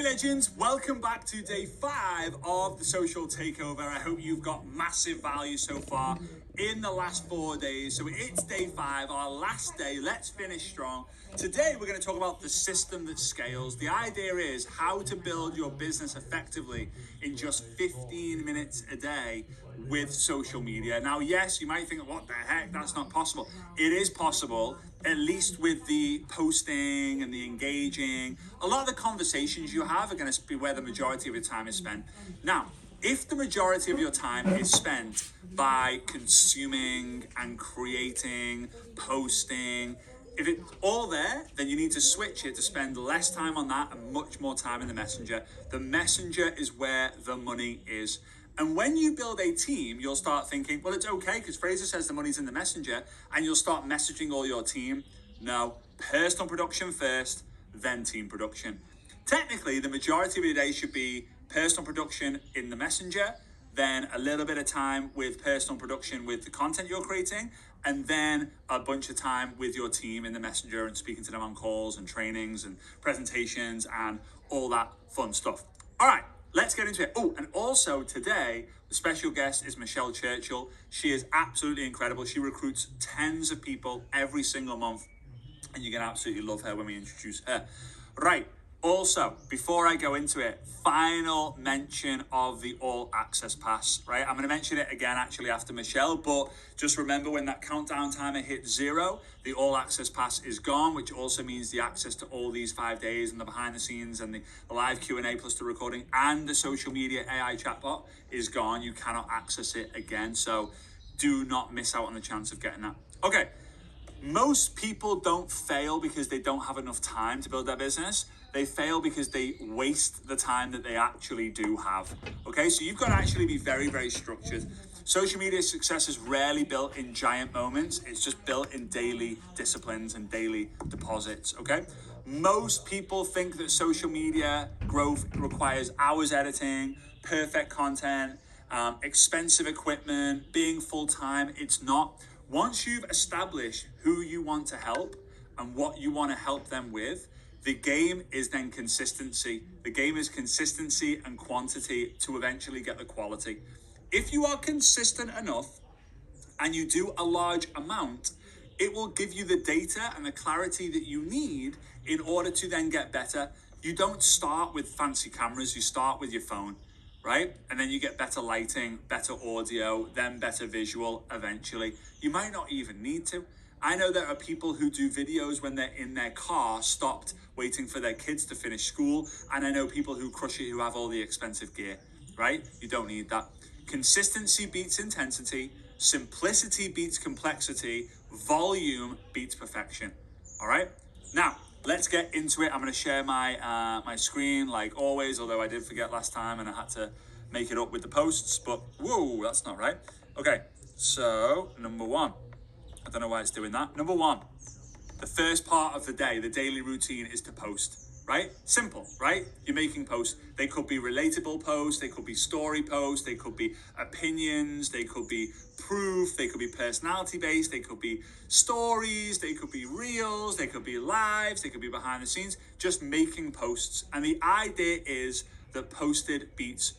Hey legends, welcome back to day 5 of the social takeover. I hope you've got massive value so far in the last 4 days. So it's day 5, our last day. Let's finish strong. Today we're going to talk about the system that scales. The idea is how to build your business effectively in just 15 minutes a day with social media. Now, yes, you might think, what the heck, that's not possible. It is possible, at least with the posting and the engaging. A lot of the conversations you have are going to be where the majority of your time is spent. Now, if the majority of your time is spent by consuming and creating, posting, if it's all there, then you need to switch it to spend less time on that and much more time in the messenger. The messenger is where the money is. And when you build a team, you'll start thinking, well, it's okay because Frazer says the money's in the messenger, and you'll start messaging all your team. No, personal production first, then team production. Technically, the majority of your day should be personal production in the messenger, then a little bit of time with personal production with the content you're creating, and then a bunch of time with your team in the messenger and speaking to them on calls and trainings and presentations and all that fun stuff. All right, let's get into it. Oh, and also today, the special guest is Churchill. She is absolutely incredible. She recruits tens of people every single month, and you're going to absolutely love her when we introduce her. Right. Also, before I go into it, final mention of the All Access Pass, right? I'm going to mention it again actually after Michelle, but just remember when that countdown timer hits 0, the All Access Pass is gone, which also means the access to all these 5 days and the behind the scenes and the live Q&A plus the recording and the social media AI chatbot is gone. You cannot access it again, so do not miss out on the chance of getting that. Okay, most people don't fail because they don't have enough time to build their business. They fail because they waste the time that they actually do have. Okay, so you've got to actually be very, very structured. Social media success is rarely built in giant moments. It's just built in daily disciplines and daily deposits, okay? Most people think that social media growth requires hours editing, perfect content, expensive equipment, being full-time. It's not. Once you've established who you want to help and what you want to help them with, the game is then consistency. The game is consistency and quantity to eventually get the quality. If you are consistent enough and you do a large amount, it will give you the data and the clarity that you need in order to then get better. You don't start with fancy cameras, you start with your phone, right? And then you get better lighting, better audio, then better visual eventually. You might not even need to. I know there are people who do videos when they're in their car, stopped waiting for their kids to finish school. And I know people who crush it who have all the expensive gear, right? You don't need that. Consistency beats intensity. Simplicity beats complexity. Volume beats perfection. All right? Now, let's get into it. I'm going to share my my screen like always, although I did forget last time and I had to make it up with the posts. But whoa, that's not right. Okay, so number 1. I don't know why it's doing that. Number 1, the first part of the day, the daily routine is to post, right? Simple, right? You're making posts. They could be relatable posts. They could be story posts. They could be opinions. They could be proof. They could be personality based. They could be stories. They could be reels. They could be lives. They could be behind the scenes, just making posts. And the idea is that posted beats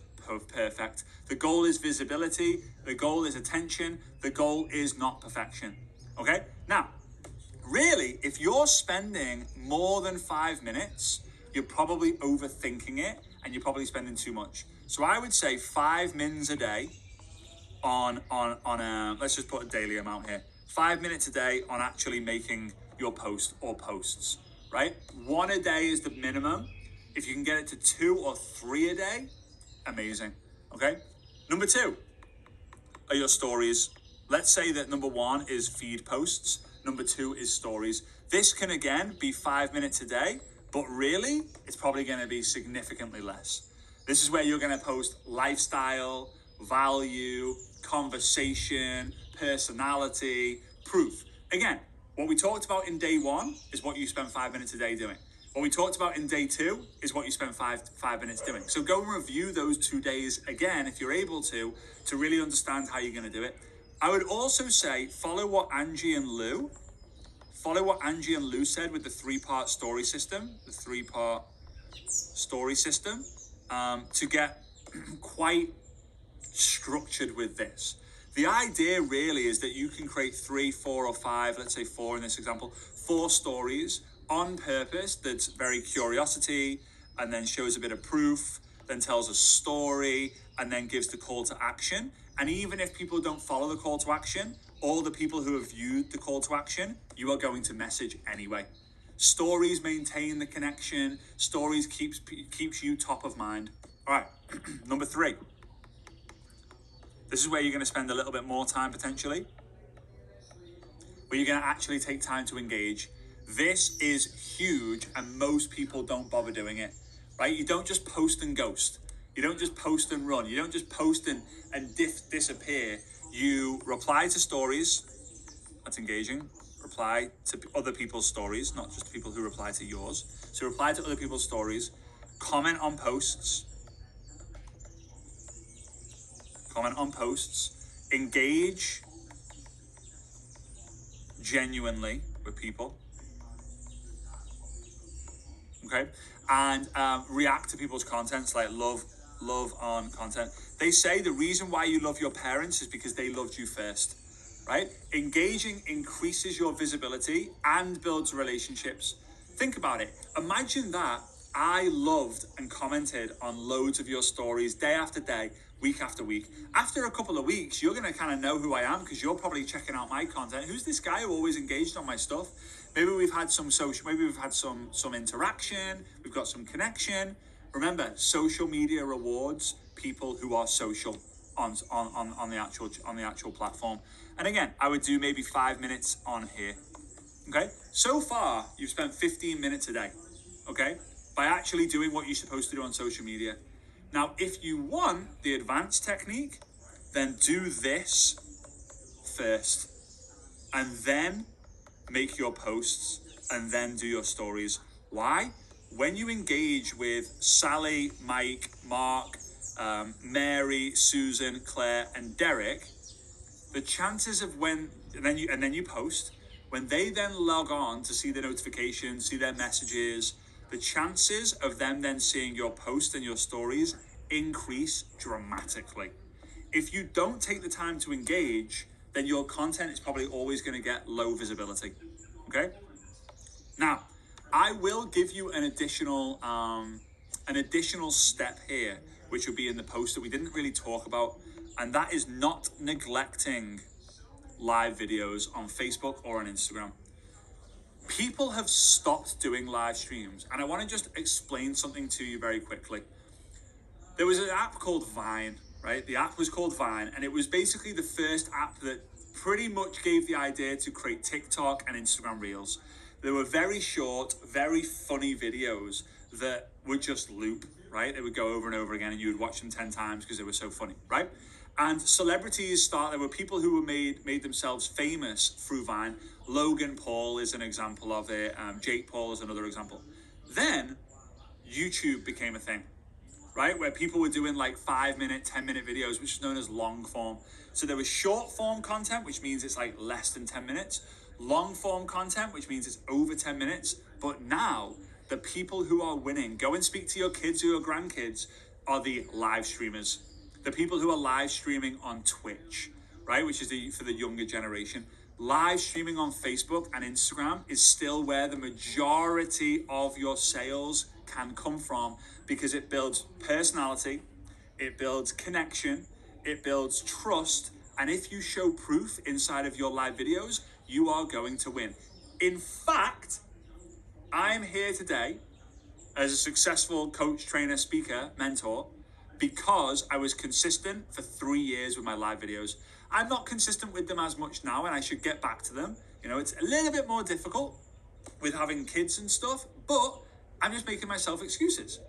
perfect. The goal is visibility. The goal is attention. The goal is not perfection. Okay? Now, really, if you're spending more than 5 minutes, you're probably overthinking it and you're probably spending too much. So I would say 5 mins a day on let's just put a daily amount here. 5 minutes a day on actually making your post or posts, right? 1 a day is the minimum. If you can get it to 2 or 3 a day, amazing, okay? Number 2 are your stories. Let's say that number 1 is feed posts. Number 2 is stories. This can again be 5 minutes a day, but really it's probably going to be significantly less. This is where you're going to post lifestyle, value, conversation, personality, proof. Again, what we talked about in day 1 is what you spend 5 minutes a day doing. What we talked about in day 2 is what you spend five minutes doing. So go and review those 2 days again, if you're able to really understand how you're going to do it. I would also say follow what Angie and Lou said with the 3-part story system, the 3-part story system to get quite structured with this. The idea really is that you can create 3, 4, or 5, let's say 4 in this example, 4 stories on purpose that's very curiosity, and then shows a bit of proof, then tells a story, and then gives the call to action. And even if people don't follow the call to action, all the people who have viewed the call to action, you are going to message anyway. Stories maintain the connection. Stories keeps you top of mind. All right, number 3. This is where you're going to spend a little bit more time potentially, where you're going to actually take time to engage. This is huge, and most people don't bother doing it, right? You don't just post and ghost. You don't just post and run. You don't just post and disappear. You reply to stories. That's engaging. Reply to other people's stories, not just people who reply to yours. So reply to other people's stories. Comment on posts. Comment on posts. Engage genuinely with people. Okay? And react to people's contents, like love on content. They say the reason why you love your parents is because they loved you first, right? Engaging increases your visibility and builds relationships. Think about it. Imagine that I loved and commented on loads of your stories day after day, week after week. After a couple of weeks, you're going to kind of know who I am because you're probably checking out my content. Who's this guy who always engaged on my stuff? Maybe we've had some some interaction. We've got some connection. Remember, social media rewards people who are social on the actual platform. And again, I would do maybe 5 minutes on here. Okay. So far, you've spent 15 minutes a day. Okay, by actually doing what you're supposed to do on social media. Now, if you want the advanced technique, then do this first, and then make your posts, and then do your stories. Why? When you engage with Sally, Mike, Mark, Mary, Susan, Claire, and Derek, the chances of and then you post, when they then log on to see the notifications, see their messages, the chances of them then seeing your post and your stories increase dramatically. If you don't take the time to engage, then your content is probably always going to get low visibility. Okay? Now, I will give you an additional step here, which will be in the post that we didn't really talk about, and that is not neglecting live videos on Facebook or on Instagram. People have stopped doing live streams, and I want to just explain something to you very quickly. There was an app called Vine, right? The app was called Vine, and it was basically the first app that pretty much gave the idea to create TikTok and Instagram Reels. They were very short, very funny videos that would just loop, right? They would go over and over again, and you would watch them 10 times because they were so funny, right? And celebrities there were people who were made themselves famous through Vine. Logan Paul is an example of it. Jake Paul is another example. Then YouTube became a thing, right? Where people were doing like 5-minute, 10-minute videos, which is known as long form. So there was short form content, which means it's like less than 10 minutes. Long form content, which means it's over 10 minutes. But now the people who are winning, go and speak to your kids or your grandkids, are the live streamers. The people who are live streaming on Twitch, right? Which is for the younger generation. Live streaming on Facebook and Instagram is still where the majority of your sales can come from, because it builds personality, it builds connection, it builds trust, and if you show proof inside of your live videos, you are going to win. In fact, I'm here today as a successful coach, trainer, speaker, mentor, because I was consistent for 3 years with my live videos. I'm not consistent with them as much now, and I should get back to them. You know, it's a little bit more difficult with having kids and stuff, but I'm just making myself excuses.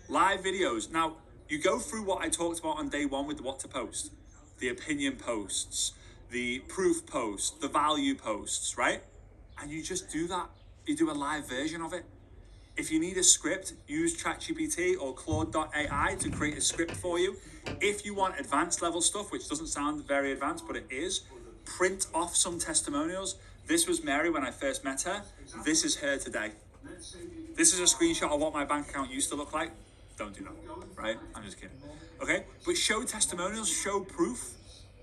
Live videos. Now, you go through what I talked about on day 1 with what to post. The opinion posts, the proof posts, the value posts, right? And you just do that. You do a live version of it. If you need a script, use ChatGPT or Claude.ai to create a script for you. If you want advanced level stuff, which doesn't sound very advanced, but it is, print off some testimonials. This was Mary when I first met her. This is her today. This is a screenshot of what my bank account used to look like. Don't do that, right? I'm just kidding. Okay, but show testimonials, show proof.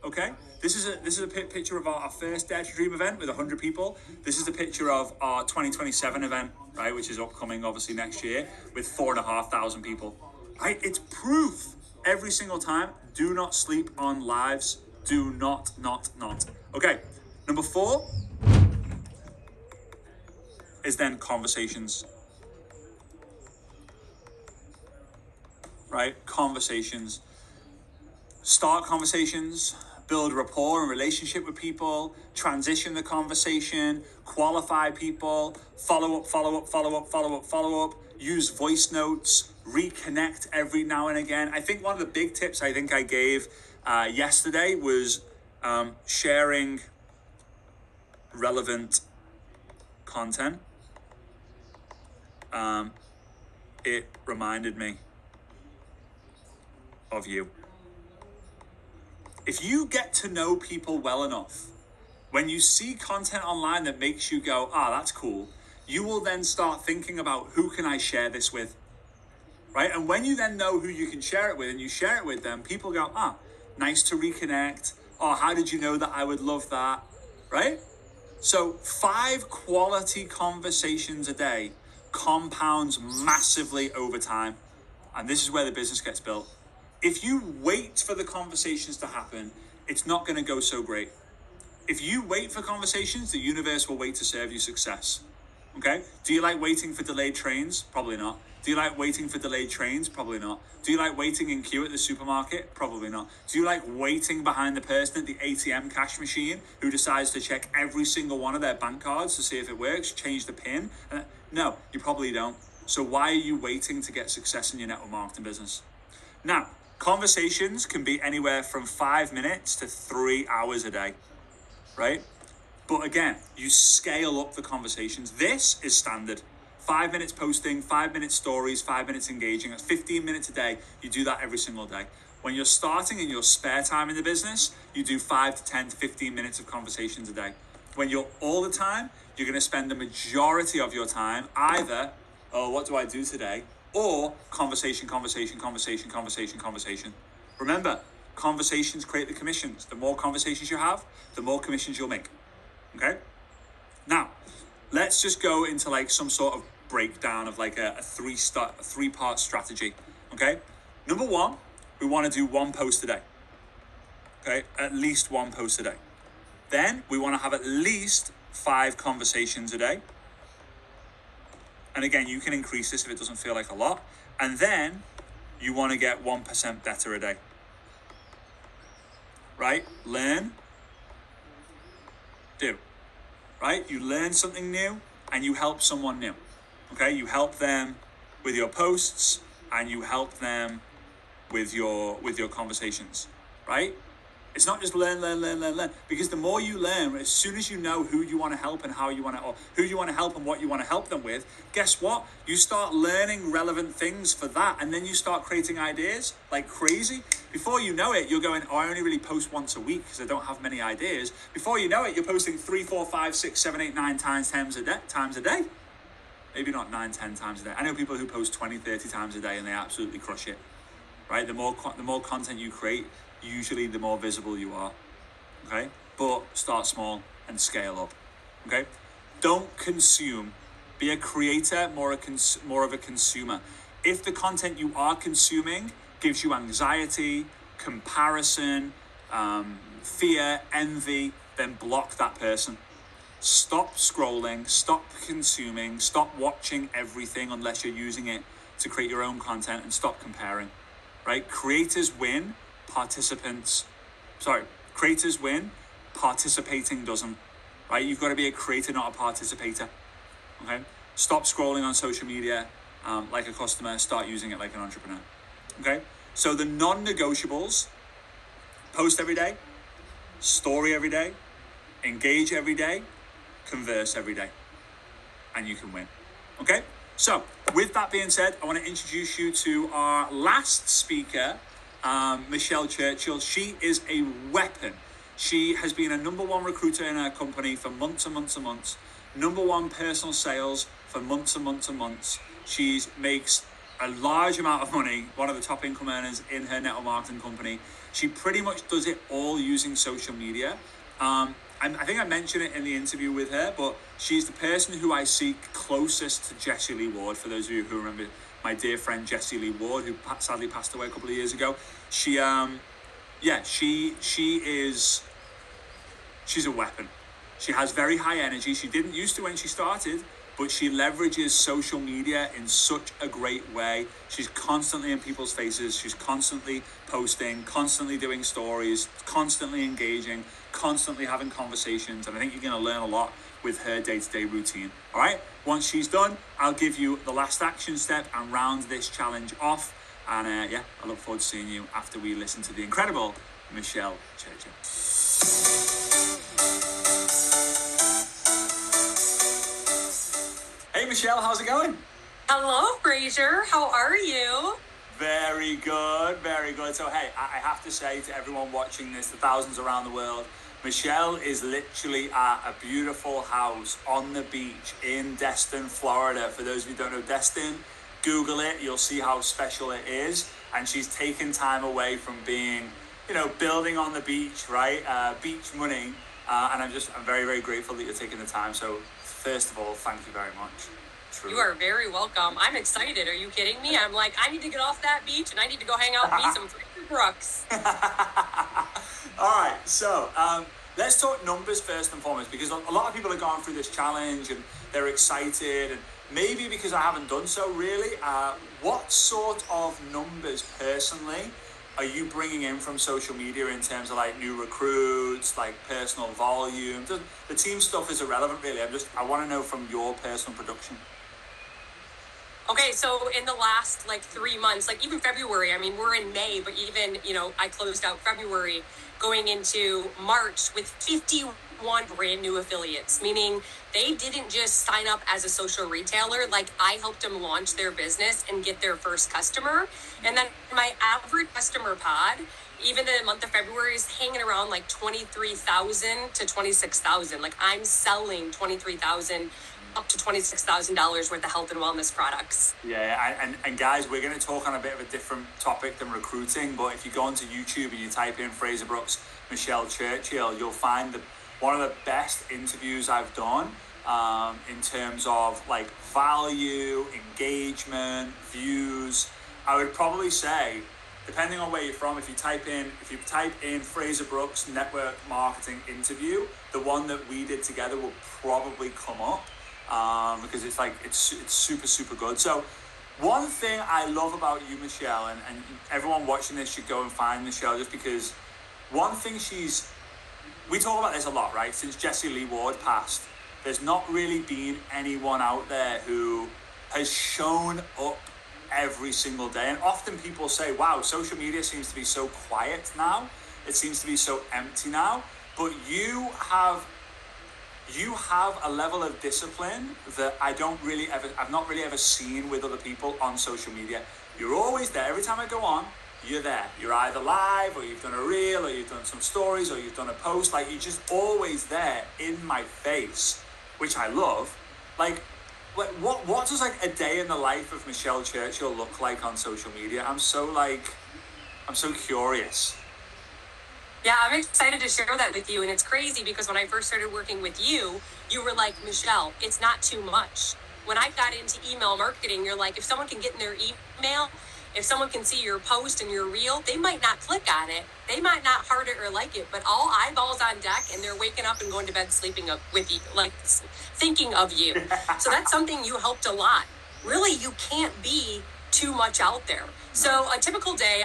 Okay, this is a picture of our first Dare to Dream event with 100 people. This is a picture of our 2027 event, right, which is upcoming obviously next year with 4,500 people. Right, it's proof every single time. Do not sleep on lives. Do not. Okay, number 4 is then conversations. Right, conversations. Start conversations, build rapport and relationship with people, transition the conversation, qualify people, follow up, use voice notes, reconnect every now and again. I think one of the big tips I think I gave yesterday was sharing relevant content. It reminded me of you. If you get to know people well enough, when you see content online that makes you go, that's cool, you will then start thinking about who can I share this with, right? And when you then know who you can share it with and you share it with them, people go, nice to reconnect. How did you know that I would love that, right? So 5 quality conversations a day compounds massively over time. And this is where the business gets built. If you wait for the conversations to happen, it's not going to go so great. If you wait for conversations, the universe will wait to serve you success. Okay? Do you like waiting for delayed trains? Probably not. Do you like waiting for delayed trains? Probably not. Do you like waiting in queue at the supermarket? Probably not. Do you like waiting behind the person at the ATM cash machine who decides to check every single one of their bank cards to see if it works, change the PIN? No, you probably don't. So why are you waiting to get success in your network marketing business? Now, conversations can be anywhere from 5 minutes to 3 hours a day, right? But again, you scale up the conversations. This is standard. 5 minutes posting, 5 minutes stories, 5 minutes engaging. That's 15 minutes a day. You do that every single day. When you're starting in your spare time in the business, you do 5 to 10 to 15 minutes of conversations a day. When you're all the time, you're going to spend the majority of your time either, what do I do today? Or conversation. Remember, conversations create the commissions. The more conversations you have, the more commissions you'll make. Okay? Now, let's just go into like some sort of breakdown of like a three-part strategy. Okay? Number 1, we want to do 1 post a day. Okay? At least 1 post a day. Then we want to have at least 5 conversations a day. And again, you can increase this if it doesn't feel like a lot. And then you want to get 1% better a day. Right? Learn, do. Right? You learn something new and you help someone new. Okay? You help them with your posts and you help them with your conversations. Right? It's not just learn. Because the more you learn, as soon as you know who you want to help and who you want to help and what you want to help them with, guess what? You start learning relevant things for that, and then you start creating ideas like crazy. Before you know it, you're going, I only really post once a week because I don't have many ideas. Before you know it, you're posting 3, 4, 5, 6, 7, 8, 9 times a day. Maybe not 9, 10 times a day. I know people who post 20, 30 times a day and they absolutely crush it. Right? The more content you create, usually the more visible you are. Okay? But start small and scale up. Okay? Don't consume. Be a creator, more of a consumer. If the content you are consuming gives you anxiety, comparison, fear, envy, then block that person. Stop scrolling, stop consuming, stop watching everything unless you're using it to create your own content, and stop comparing. Right? Creators win, participating doesn't. Right? You've got to be a creator, not a participator. Okay? Stop scrolling on social media like a customer, start using it like an entrepreneur. Okay? So the non-negotiables: post every day, story every day, engage every day, converse every day, and you can win. Okay? So with that being said, I want to introduce you to our last speaker, Michelle Churchill. She is a weapon. She has been a #1 recruiter in her company for months and months and months. #1 personal sales for months and months and months. She makes a large amount of money, one of the top income earners in her network marketing company. She pretty much does it all using social media. I think I mentioned it in the interview with her, but she's the person who I see closest to Jessie Lee Ward. For those of you who remember my dear friend Jessie Lee Ward, who sadly passed away a couple of years ago. She's a weapon. She has very high energy. She didn't used to when she started, but she leverages social media in such a great way. She's constantly in people's faces. She's constantly posting, constantly doing stories, constantly engaging, constantly having conversations. And I think you're going to learn a lot with her day-to-day routine. All right. Once she's done, I'll give you the last action step and round this challenge off. And I look forward to seeing you after we listen to the incredible Michelle Churchill. Hey Michelle, how's it going? Hello, Frazer. How are you? Very good, very good. So hey, I have to say to everyone watching this, the thousands around the world, Michelle is literally at a beautiful house on the beach in Destin, Florida. For those of you who don't know Destin, Google it, you'll see how special it is. And she's taken time away from being, building on the beach, right? Beach money. And I'm very, very grateful that you're taking the time. So first of all, thank you very much. Truly. You are very welcome. I'm excited. Are you kidding me? I'm like, I need to get off that beach and I need to go hang out and meet some Frazer Brooks. All right. So let's talk numbers first and foremost, because a lot of people are going through this challenge and they're excited, and maybe because I haven't done so really. What sort of numbers personally are you bringing in from social media in terms of like new recruits, like personal volume? The team stuff is irrelevant really. I want to know from your personal production. Okay, so in the last 3 months, even February, we're in May, but even, I closed out February going into March with 51 brand new affiliates, meaning they didn't just sign up as a social retailer. I helped them launch their business and get their first customer. And then my average customer pod, even in the month of February, is hanging around 23,000 to 26,000. I'm selling 23,000 up to $26,000 worth of health and wellness products. Yeah, and guys, we're going to talk on a bit of a different topic than recruiting, but if you go onto YouTube and you type in Frazer Brooks, Michelle Churchill, you'll find one of the best interviews I've done in terms of value, engagement, views. I would probably say, depending on where you're from, if you type in Frazer Brooks network marketing interview, the one that we did together will probably come up. Because it's super, super good. So one thing I love about you, Michelle, and everyone watching this should go and find Michelle, just because one thing we talk about this a lot, right? Since Jessie Lee Ward passed, there's not really been anyone out there who has shown up every single day. And often people say, wow, social media seems to be so quiet now. It seems to be so empty now. But you have a level of discipline that I've not really ever seen with other people on social media. You're always there. Every time I go on, you're there. You're either live, or you've done a reel, or you've done some stories, or you've done a post. You're just always there in my face, which I love. What does a day in the life of Michelle Churchill look like on social media? I'm so curious. Yeah, I'm excited to share that with you. And it's crazy because when I first started working with you, you were like, Michelle, it's not too much. When I got into email marketing, you're like, if someone can get in their email, if someone can see your post and your reel, they might not click on it. They might not heart it or like it, but all eyeballs on deck, and they're waking up and going to bed sleeping with you, thinking of you. So that's something you helped a lot. Really, you can't be too much out there. So a typical day,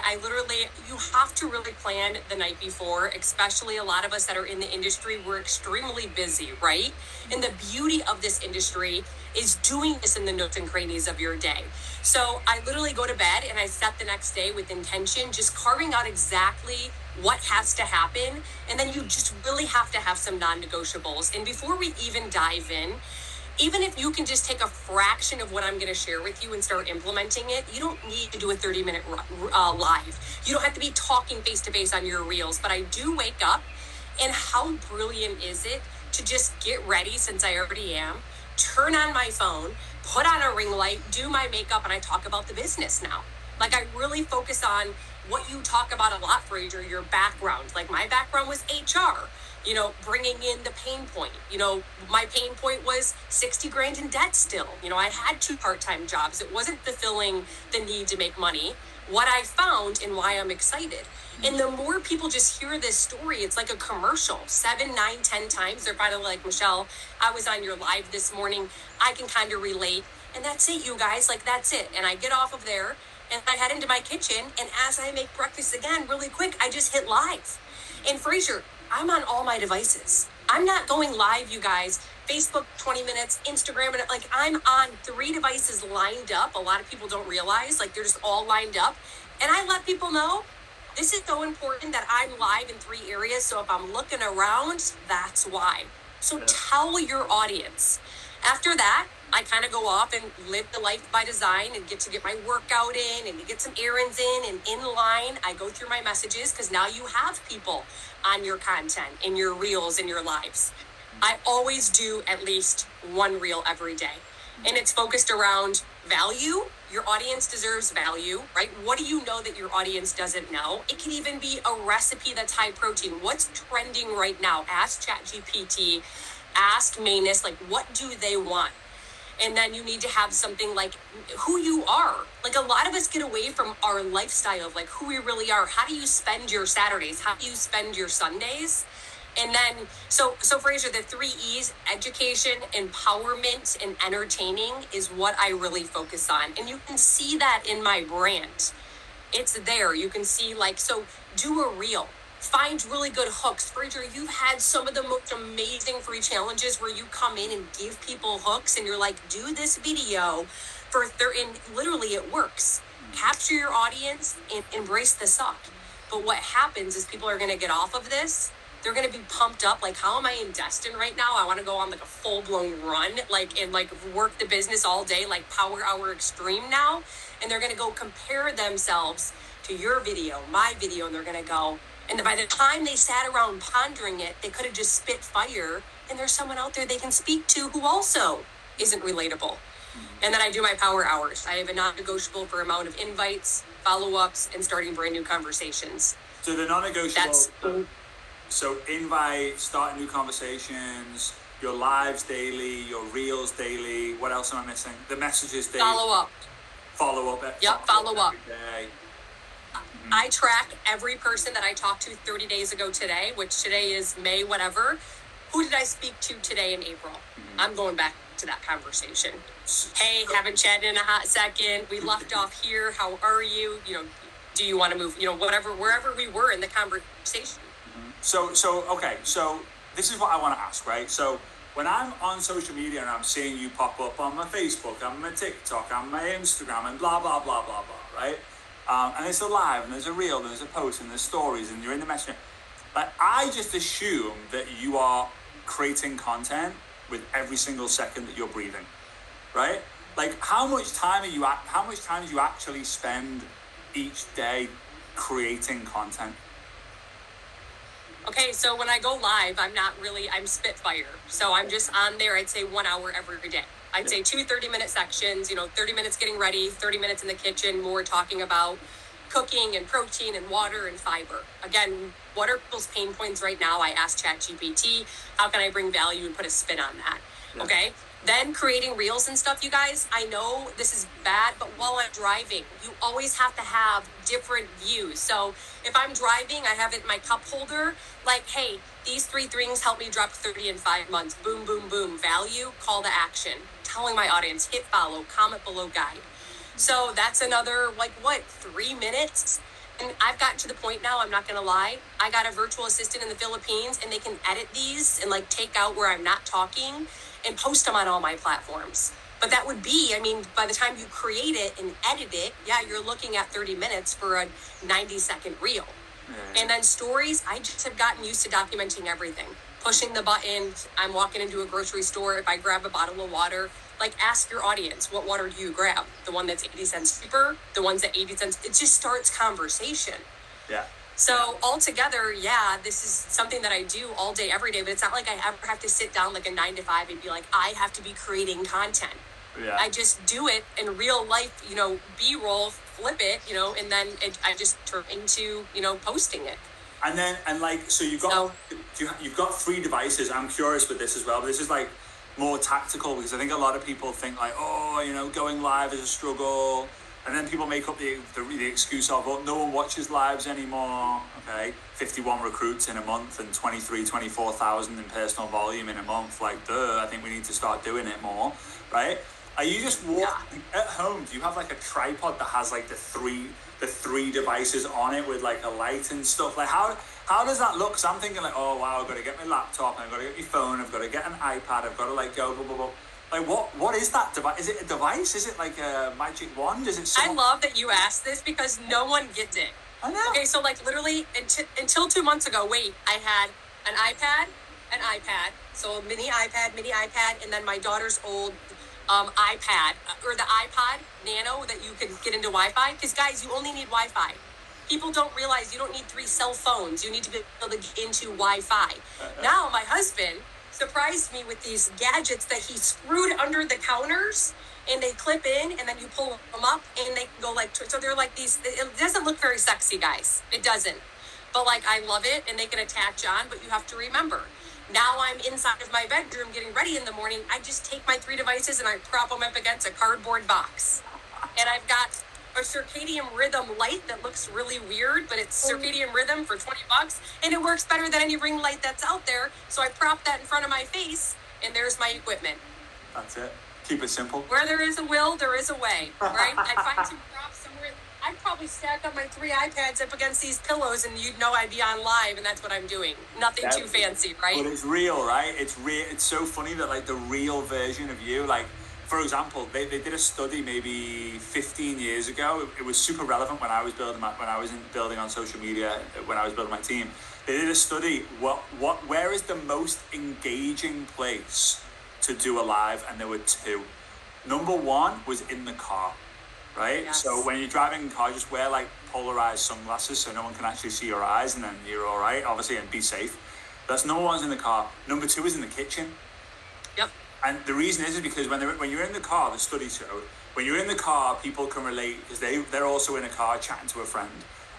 you have to really plan the night before, especially a lot of us that are in the industry, we're extremely busy, right? And the beauty of this industry is doing this in the nooks and crannies of your day. So I literally go to bed and I set the next day with intention, just carving out exactly what has to happen. And then you just really have to have some non-negotiables. And before we even dive in, even if you can just take a fraction of what I'm going to share with you and start implementing it, you don't need to do a 30-minute live. You don't have to be talking face-to-face on your reels, but I do wake up, and how brilliant is it to just get ready, since I already am, turn on my phone, put on a ring light, do my makeup, and I talk about the business now. Like, I really focus on what you talk about a lot, Frazer, your background. Like, my background was HR, you know, bringing in the pain point. You know, my pain point was 60 grand in debt still. You know, I had 2 part-time jobs. It wasn't fulfilling the need to make money. What I found and why I'm excited. And the more people just hear this story, it's like a commercial. 7, 9, 10 times. They're finally like, Michelle, I was on your live this morning. I can kind of relate. And that's it, you guys. Like, that's it. And I get off of there and I head into my kitchen. And as I make breakfast again, really quick, I just hit live. And Frazer, I'm on all my devices. I'm not going live, you guys. Facebook, 20 minutes, Instagram, and like, I'm on 3 devices lined up. A lot of people don't realize, like, they're just all lined up. And I let people know, this is so important that I'm live in 3 areas. So if I'm looking around, that's why. So tell your audience. After that, I kind of go off and live the life by design and get my workout in and get some errands in line. I go through my messages because now you have people on your content, in your reels, in your lives. I always do at least 1 reel every day. And it's focused around value. Your audience deserves value, right? What do you know that your audience doesn't know? It can even be a recipe that's high protein. What's trending right now? Ask ChatGPT, ask Manus, like, what do they want? And then you need to have something like who you are. Like, a lot of us get away from our lifestyle of like who we really are. How do you spend your Saturdays? How do you spend your Sundays? And then, so Frazer, the 3 E's, education, empowerment, and entertaining is what I really focus on. And you can see that in my brand. It's there. You can see, like, so do a reel. Find really good hooks. Frazer, you've had some of the most amazing free challenges where you come in and give people hooks and you're like, do this video for and literally it works. Capture your audience and embrace the suck. But what happens is people are going to get off of this. They're going to be pumped up. Like, how am I in Destin right now? I want to go on like a full-blown run, like, and like work the business all day, like power hour extreme now. And they're going to go compare themselves to your video, my video, and they're going to go, and by the time they sat around pondering it, they could have just spit fire, and there's someone out there they can speak to who also isn't relatable. And then I do my power hours. I have a non-negotiable for amount of invites, follow-ups, and starting brand new conversations. So the non-negotiable, so invite, starting new conversations, your lives daily, your reels daily. What else am I missing? The messages daily. Follow-up. Follow-up. Yep, follow-up. Every day. I track every person that I talked to 30 days ago today, which today is May, whatever. Who did I speak to today in April? I'm going back to that conversation. Hey, haven't chatted in a hot second. We left off here. How are you? You know, do you want to move? You know, whatever, wherever we were in the conversation. So this is what I want to ask, right? So when I'm on social media and I'm seeing you pop up on my Facebook, on my TikTok, on my Instagram, and blah, blah, blah, blah, blah, right? And it's a live, and there's a reel, and there's a post, and there's stories, and you're in the messaging. Like, I just assume that you are creating content with every single second that you're breathing, right? Like, how much time do you actually spend each day creating content? Okay, so when I go live, I'm Spitfire. So I'm just on there, I'd say 1 hour every day. I'd say 2 30-minute sections, 30 minutes getting ready, 30 minutes in the kitchen, more talking about cooking and protein and water and fiber. Again, what are people's pain points right now? I ask ChatGPT, how can I bring value and put a spin on that? Yeah. Okay. Then creating reels and stuff, you guys, I know this is bad, but while I'm driving, you always have to have different views. So if I'm driving, I have it in my cup holder, like, hey, these 3 things help me drop 30 in 5 months. Boom, boom, boom. Value, call to action. Telling my audience, hit follow, comment below, guide. So that's another, 3 minutes? And I've gotten to the point now, I'm not going to lie, I got a virtual assistant in the Philippines, and they can edit these and take out where I'm not talking and post them on all my platforms. But that would be, by the time you create it and edit it, yeah, you're looking at 30 minutes for a 90-second reel. And then stories, I just have gotten used to documenting everything. Pushing the button, I'm walking into a grocery store, if I grab a bottle of water, ask your audience, what water do you grab? The one that's 80 cents cheaper? The ones at 80 cents? It just starts conversation. Yeah. So altogether, yeah, this is something that I do all day, every day, but it's not like I ever have to sit down like a 9 to 5 and be like, I have to be creating content. Yeah. I just do it in real life, B-roll, flip it, and then I just turn into, posting it. And then, and like, so you've got 3 devices. I'm curious with this as well, but this is like more tactical, because I think a lot of people think like, oh, going live is a struggle. And then people make up the excuse of, well, no one watches lives anymore. Okay. 51 recruits in a month and 24,000 in personal volume in a month. Like, duh, I think we need to start doing it more. Right. Are you just at home? Do you have like a tripod that has like the three devices on it with like a light and stuff? Like how does that look? Because I'm thinking like, oh wow, I've got to get my laptop, and I've got to get my phone, I've got to get an iPad, I've got to like go blah blah blah. Like what is that device? Is it a device? Is it like a magic wand? Is it? I love that you asked this because no one gets it. I know. Okay, so like literally until 2 months ago, I had an iPad, so a mini iPad, and then my daughter's old iPad or the iPod Nano that you can get into Wi-Fi. Because guys, you only need Wi-Fi. People don't realize you don't need 3 cell phones. You need to be able to get into Wi-Fi. Now my husband surprised me with these gadgets that he screwed under the counters, and they clip in, and then you pull them up, and they go like, so they're like these. It doesn't look very sexy, guys. It doesn't. But like, I love it, and they can attach on. But you have to remember, now I'm inside of my bedroom getting ready in the morning. I just take my 3 devices and I prop them up against a cardboard box. And I've got a circadian rhythm light that looks really weird, but it's circadian rhythm for $20, and it works better than any ring light that's out there. So I prop that in front of my face, and there's my equipment. That's it. Keep it simple. Where there is a will, there is a way, right? I'd find some props somewhere. I'd probably stack up my 3 iPads up against these pillows, and you'd know I'd be on live, and that's what I'm doing. Nothing too fancy, right? But it's real, right? It's real. It's so funny that like the real version of you, like, for example, they did a study maybe 15 years ago. It was super relevant when I was building on social media, when I was building my team. They did a study. Where is the most engaging place to do a live? And there were 2. Number 1 was in the car. Right? Yes. So when you're driving in a car, just wear like polarized sunglasses so no one can actually see your eyes, and then you're all right, obviously, and be safe. That's number 1's in the car. Number 2 is in the kitchen. Yep. And the reason is because when you're in the car, the study showed, when you're in the car, people can relate because they're also in a car chatting to a friend.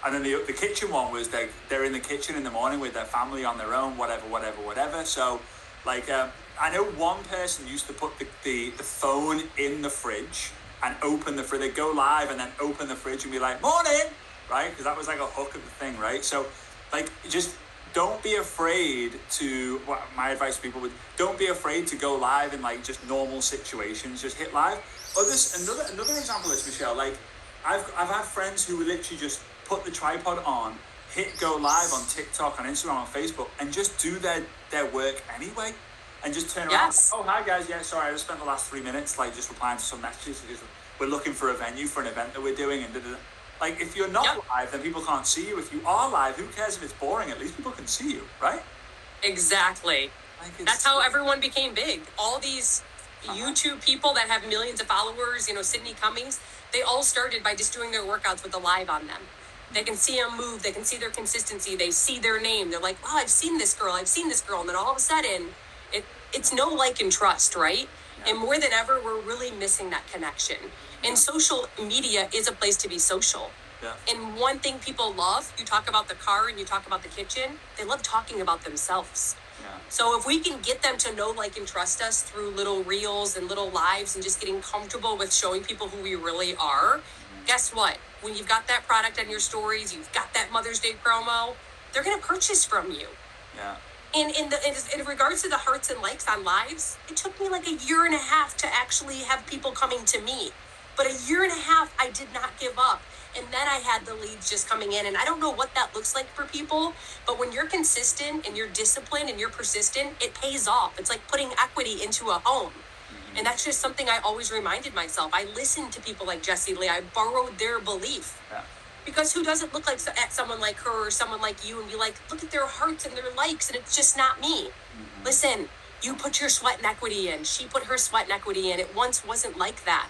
And then the kitchen one was they're in the kitchen in the morning with their family on their own, whatever. So like I know one person used to put the phone in the fridge and open the fridge. They go live and then open the fridge and be like, morning, right? Because that was like a hook of the thing, right? So like, just don't be afraid to, my advice to people would, don't be afraid to go live in like just normal situations. Just hit live. Another example is, Michelle, like I've had friends who would literally just put the tripod on, hit go live on TikTok, on Instagram, on Facebook, and just do their work anyway. And just turn around. Yes. Oh, hi guys. Yeah, sorry, I just spent the last 3 minutes like just replying to some messages because we're looking for a venue for an event that we're doing. And like, if you're not live, then people can't see you. If you are live, who cares if it's boring? At least people can see you, right? Exactly. That's how everyone became big. All these YouTube people that have millions of followers, Sydney Cummings, they all started by just doing their workouts with the live on them. They can see them move. They can see their consistency. They see their name. They're like, oh, I've seen this girl. And then all of a sudden, it's no like and trust, right? Yeah. And more than ever, we're really missing that connection. And social media is a place to be social. Yeah. And one thing people love, you talk about the car and you talk about the kitchen, they love talking about themselves. Yeah. So if we can get them to know, like, and trust us through little reels and little lives and just getting comfortable with showing people who we really are, guess what? When you've got that product on your stories, you've got that Mother's Day promo, they're going to purchase from you. Yeah. And in regards to the hearts and likes on lives, it took me like 1.5 years to actually have people coming to me. But 1.5 years, I did not give up. And then I had the leads just coming in. And I don't know what that looks like for people, but when you're consistent and you're disciplined and you're persistent, it pays off. It's like putting equity into a home. And that's just something I always reminded myself. I listened to people like Jessie Lee. I borrowed their belief. Yeah. Because who doesn't look like at someone like her or someone like you and be like, look at their hearts and their likes, and it's just not me. Mm-hmm. Listen, you put your sweat and equity in. She put her sweat and equity in. It once wasn't like that.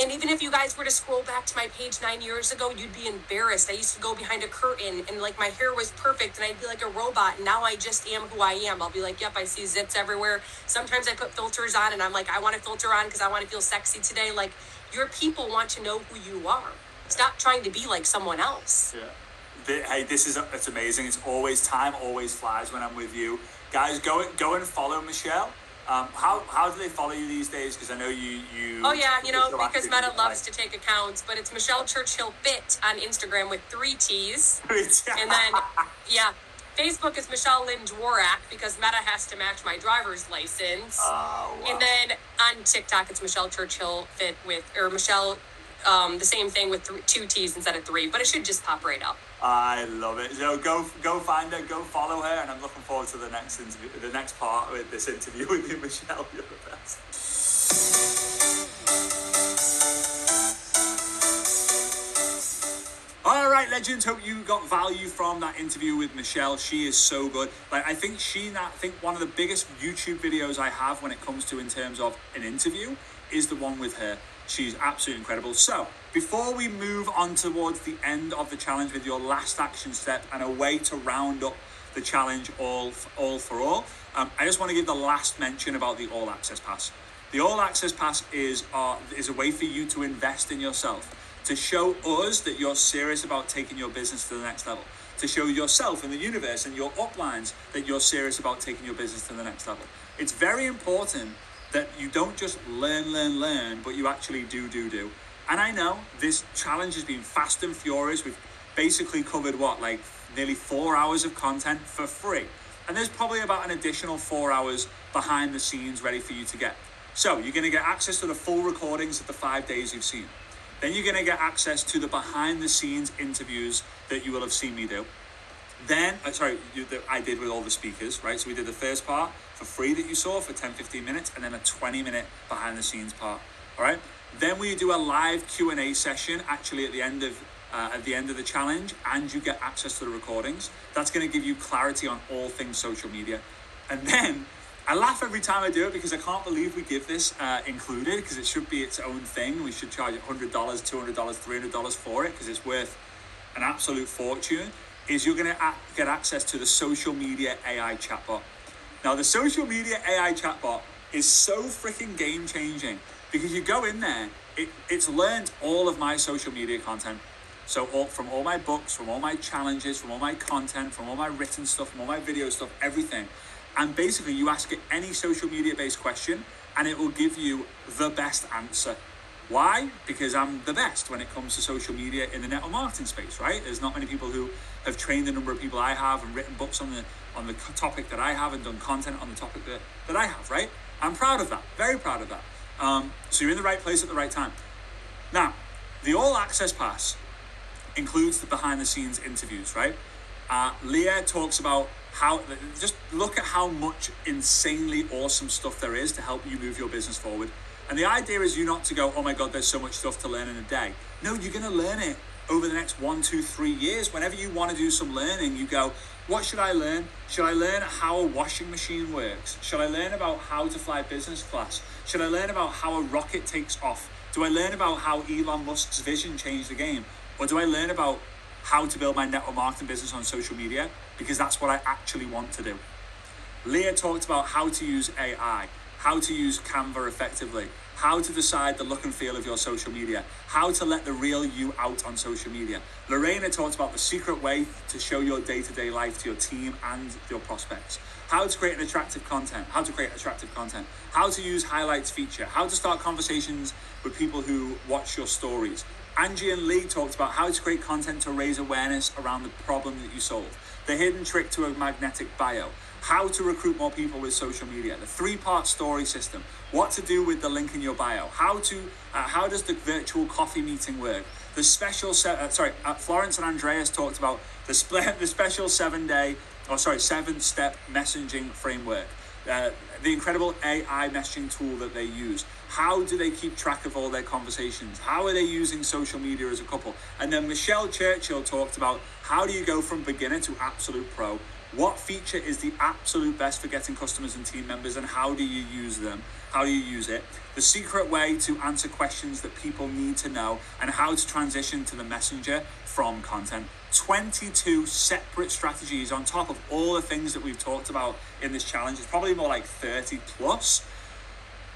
And even if you guys were to scroll back to my page 9 years ago, you'd be embarrassed. I used to go behind a curtain and like my hair was perfect and I'd be like a robot. And now I just am who I am. I'll be like, yep, I see zits everywhere. Sometimes I put filters on and I'm like, I want to filter on because I want to feel sexy today. Like, your people want to know who you are. Stop trying to be like someone else. Yeah. Hey, it's amazing. It's always time, always flies when I'm with you. Guys, go and follow Michelle. How do they follow you these days? Because I know you. Oh yeah, because Meta loves to take accounts, but it's Michelle Churchill Fit on Instagram with 3 T's. And then, yeah, Facebook is Michelle Lynn Dworak because Meta has to match my driver's license. Oh, wow. And then on TikTok, it's Michelle Churchill Fit or Michelle, the same thing with 2 T's instead of 3, but it should just pop right up. I love it. So go find her, go follow her, and I'm looking forward to the next interview, the next part with this interview with you, Michelle. You're the best. All right, legends. Hope you got value from that interview with Michelle. She is so good. Like, I think one of the biggest YouTube videos I have when it comes to in terms of an interview is the one with her. She's absolutely incredible. So before we move on towards the end of the challenge with your last action step and a way to round up the challenge all for all, I just want to give the last mention about the All Access Pass. The All Access Pass is a way for you to invest in yourself, to show us that you're serious about taking your business to the next level, to show yourself and the universe and your uplines that you're serious about taking your business to the next level. It's very important that you don't just learn, but you actually do. And I know this challenge has been fast and furious. We've basically covered nearly 4 hours of content for free. And there's probably about an additional 4 hours behind the scenes ready for you to get. So you're going to get access to the full recordings of the 5 days you've seen. Then you're going to get access to the behind the scenes interviews that you will have seen me do. Then, I did with all the speakers, right? So we did the first part for free that you saw for 10-15 minutes, and then a 20-minute behind the scenes part, all right? Then we do a live Q&A session actually at the end of the challenge, and you get access to the recordings. That's going to give you clarity on all things social media. And then I laugh every time I do it because I can't believe we give this included, because it should be its own thing. We should charge $100, $200, $300 for it because it's worth an absolute fortune. Is you're going to get access to the social media AI chatbot. Now, the social media AI chatbot is so freaking game changing because you go in there, it's learned all of my social media content. So from all my books, from all my challenges, from all my content, from all my written stuff, from all my video stuff, everything. And basically you ask it any social media based question and it will give you the best answer. Why? Because I'm the best when it comes to social media in the network marketing space, right? There's not many people who have trained the number of people I have and written books on the topic that I have and done content on the topic that I have, right? I'm proud of that, very proud of that. So you're in the right place at the right time. Now, the All Access Pass includes the behind the scenes interviews, right? Leah talks about just look at how much insanely awesome stuff there is to help you move your business forward. And the idea is you not to go, oh my God, there's so much stuff to learn in a day. No, you're going to learn it over the next 1, 2, 3 years. Whenever you want to do some learning, you go, what should I learn? Should I learn how a washing machine works? Should I learn about how to fly business class? Should I learn about how a rocket takes off? Do I learn about how Elon Musk's vision changed the game? Or do I learn about how to build my network marketing business on social media? Because that's what I actually want to do. Leah talked about how to use AI, how to use Canva effectively, how to decide the look and feel of your social media, how to let the real you out on social media. Lorena talked about the secret way to show your day-to-day life to your team and your prospects, how to create attractive content, how to use highlights feature, how to start conversations with people who watch your stories. Angie and Lee talked about how to create content to raise awareness around the problem that you solve, the hidden trick to a magnetic bio, how to recruit more people with social media, the 3-part story system, what to do with the link in your bio, how does the virtual coffee meeting work, the special Florence and Andreas talked about the special 7-step messaging framework, the incredible AI messaging tool that they use. How do they keep track of all their conversations? How are they using social media as a couple? And then Michelle Churchill talked about how do you go from beginner to absolute pro What feature is the absolute best for getting customers and team members, and how do you use them? How do you use it? The secret way to answer questions that people need to know, and how to transition to the messenger from content. 22 separate strategies on top of all the things that we've talked about in this challenge. It's probably more like 30 plus.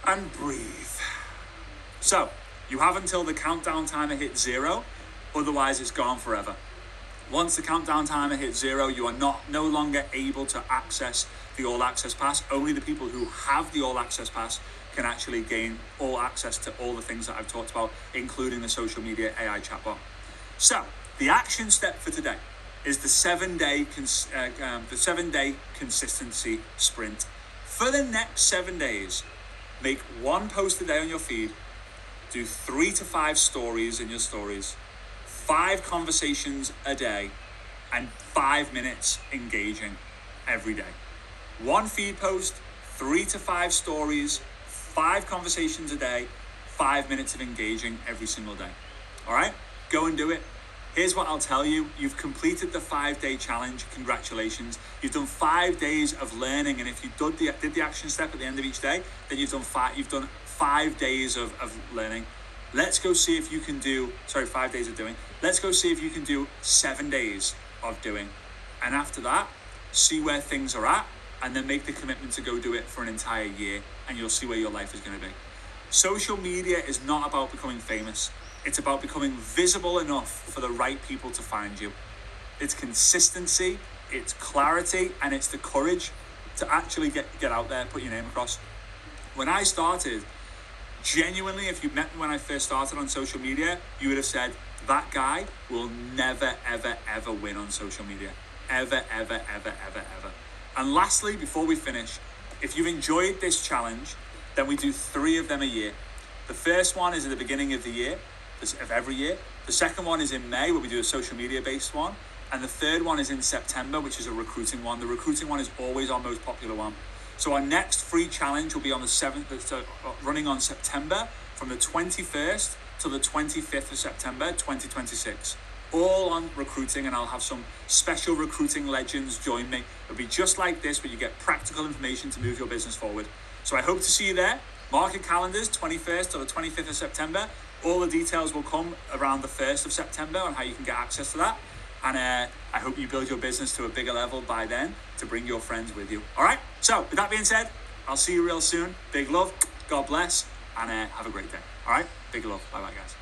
And breathe. So, you have until the countdown timer hits 0, otherwise it's gone forever. Once the countdown timer hits 0, you are no longer able to access the All Access Pass. Only the people who have the All Access Pass can actually gain all access to all the things that I've talked about, including the social media AI chatbot. So, the action step for today is the 7-day consistency sprint. For the next 7 days, make 1 post a day on your feed, do 3 to 5 stories in your stories, 5 conversations a day, and 5 minutes engaging every day. 1 feed post, 3 to 5 stories, 5 conversations a day, 5 minutes of engaging every single day. All right, go and do it. Here's what I'll tell you. You've completed the 5-day challenge. Congratulations. You've done 5 days of learning. And if you did the action step at the end of each day, then you've done 5 days of learning. Let's go see if you can do, 5 days of doing. Let's go see if you can do 7 days of doing. And after that, see where things are at, and then make the commitment to go do it for an entire year, and you'll see where your life is going to be. Social media is not about becoming famous. It's about becoming visible enough for the right people to find you. It's consistency, it's clarity, and it's the courage to actually get out there, put your name across. When I started, genuinely, if you met me when I first started on social media, you would have said, that guy will never, ever, ever win on social media. Ever, ever, ever, ever, ever. And lastly, before we finish, if you've enjoyed this challenge, then we do 3 of them a year. The first one is at the beginning of the year, of every year. The second one is in May, where we do a social media based one. And the third one is in September, which is a recruiting one. The recruiting one is always our most popular one. So our next free challenge will be on the 7th, running on September, from the 21st to the 25th of September, 2026. All on recruiting, and I'll have some special recruiting legends join me. It'll be just like this, where you get practical information to move your business forward. So I hope to see you there. Mark your calendars, 21st to the 25th of September. All the details will come around the 1st of September on how you can get access to that. And I hope you build your business to a bigger level by then to bring your friends with you. All right? So with that being said, I'll see you real soon. Big love. God bless. And have a great day. All right? Big love. Bye-bye, guys.